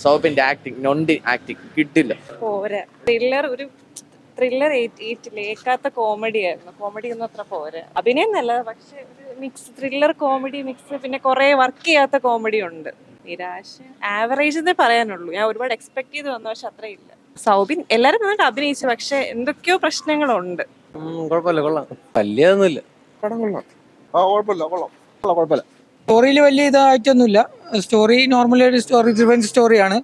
സൗബിന്റെ acting നൊണ്ടി acting കിട്ടില്ല. പോരാ. Thriller ഏക്കാത്ത comedy ആയിരുന്നു. കോമഡി ഒന്നും അത്ര പോരാ. അഭിനയം നല്ല, പക്ഷെ ഒരു മിക്സ് ത്രില്ലർ കോമഡി മിക്സ്, പിന്നെ കുറെ വർക്ക് ചെയ്യാത്ത കോമഡി ഉണ്ട്. നിരാശ ആവറേജ് എന്നേ പറയാനുള്ളൂ. ഞാൻ ഒരുപാട് എക്സ്പെക്ട് ചെയ്ത് വന്നു, പക്ഷെ അത്രയില്ല. സൗബിൻ എല്ലാരും നന്നായിട്ട് അഭിനയിച്ചു, പക്ഷെ എന്തൊക്കെയോ പ്രശ്നങ്ങളുണ്ട്. കുഴപ്പമില്ല, കൊള്ളാം. വലിയതൊന്നുമില്ല. പടം കൊള്ളാം. കുഴപ്പമില്ല, കൊള്ളാം. കുഴപ്പമില്ല. സ്റ്റോറിയിൽ വലിയ ഇതായിട്ടൊന്നുമില്ല. സ്റ്റോറി നോർമലി ഒരു സ്റ്റോറി ഡ്രിവൻ സ്റ്റോറിയാണ്.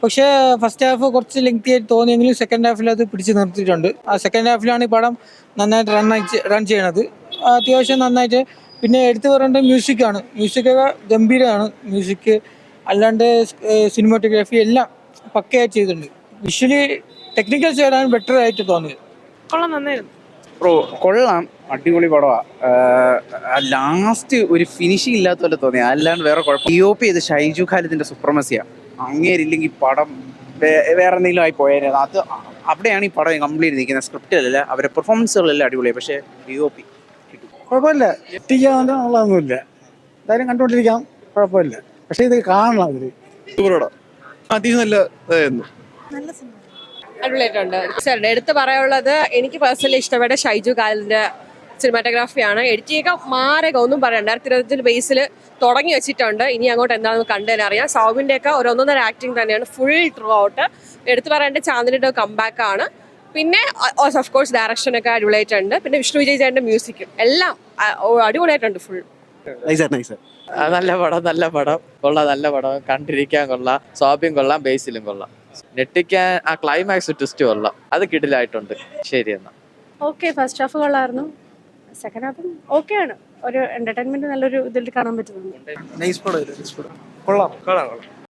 പക്ഷേ ഫസ്റ്റ് ഹാഫ് കുറച്ച് ലെങ്തി ആയിട്ട് തോന്നിയെങ്കിലും സെക്കൻഡ് ഹാഫിൽ അത് പിടിച്ച് നിർത്തിയിട്ടുണ്ട്. ആ സെക്കൻഡ് ഹാഫിലാണ് ഈ പടം നന്നായിട്ട് റൺ ചെയ്യണത്. അത്യാവശ്യം നന്നായിട്ട്. പിന്നെ എടുത്തു പറയേണ്ടത് മ്യൂസിക്കാണ്. മ്യൂസിക്കൊക്കെ ഗംഭീരമാണ്. മ്യൂസിക് അല്ലാണ്ട് സിനിമാറ്റോഗ്രാഫി എല്ലാം പക്കയായിട്ട് ചെയ്തിട്ടുണ്ട്. വിഷ്വലി ടെക്നിക്കൽ സൈഡാണ് ബെറ്റർ ആയിട്ട് തോന്നിയത്. കൊള്ളാം, നന്നായിരുന്നു. കൊള്ളാം, അടിപൊളി പടവാ. ലാസ്റ്റ് ഒരു ഫിനിഷിംഗ് ഇല്ലാത്ത പോലെ തോന്നിയ, അല്ലാണ്ട് വേറെ കുഴപ്പം. DOP ചെയ്ത് ഷൈജു ഖാലിദിന്റെ സുപ്രമസിയ. അങ്ങേരില്ലെങ്കിൽ പടം വേറെ എന്തെങ്കിലും ആയി പോയായിരുന്നു. അത് അവിടെയാണ് ഈ പടം കംപ്ലീറ്റ് നിൽക്കുന്നത്. സ്ക്രിപ്റ്റിലല്ല, അവരുടെ പെർഫോമൻസുകളെല്ലാം അടിപൊളിയാണ്. പക്ഷേ DOP കുഴപ്പമില്ല. എത്തിക്കാന്നുള്ളതൊന്നുമില്ല. എന്തായാലും കണ്ടുകൊണ്ടിരിക്കാം, കുഴപ്പമില്ല. പക്ഷെ ഇത് കാണണം. അവര് അത്യാവശ്യം നല്ല ഇതായിരുന്നു. അടിപൊളിയായിട്ടുണ്ട്. എടുത്ത് പറയാനുള്ളത്, എനിക്ക് പേഴ്സണലി ഇഷ്ടപ്പെട്ട ഷൈജു ഖാലിദിന്റെ സിനിമാറ്റോഗ്രാഫിയാണ്. എഡിറ്റിംഗ് മാരക, ഒന്നും പറയണ്ട. 2025 ബേസിൽ തുടങ്ങി വെച്ചിട്ടുണ്ട്. ഇനി അങ്ങോട്ട് എന്താണെന്ന് കണ്ടതിന് അറിയാം. സൗബിന്റെ ഒക്കെ ഒന്നൊന്നര ആക്ടിങ് തന്നെയാണ് ഫുൾ ത്രൂ ഔട്ട്. എടുത്ത് പറയേണ്ട ചാന്ദിനിയുടെ കംബാക്ക് ആണ്. പിന്നെ ഓഫ് കോഴ്സ് ഡയറക്ഷനൊക്കെ അടിപൊളിയായിട്ടുണ്ട്. പിന്നെ വിഷ്ണു വിജയ് ചേട്ടൻ്റെ മ്യൂസിക്കും എല്ലാം അടിപൊളിയായിട്ടുണ്ട് ഫുൾ. നല്ല പടം കൊള്ളാം. നല്ല പടം കണ്ടിരിക്കാൻ കൊള്ളാം. സോബിയും കൊള്ളാം, ബേസിലും കൊള്ളാം. നെട്ടിക്കാൻ ആ ക്ലൈമാക്സ് ട്വിസ്റ്റ് കൊള്ളാം. അത് കിടിലായിട്ടുണ്ട്. ശരി എന്നാ. ഓക്കെ, ഫസ്റ്റ് ഹാഫ് കൊള്ളായിരുന്നു. സെക്കൻഡ് ഹാഫും ഓക്കെ ആണ്. ഒരു എന്റർടൈൻമെന്റ് നല്ലൊരു ഇതിൽ കാണാൻ പറ്റുന്നുണ്ട്. നൈസ് പടം. കൊള്ളാം.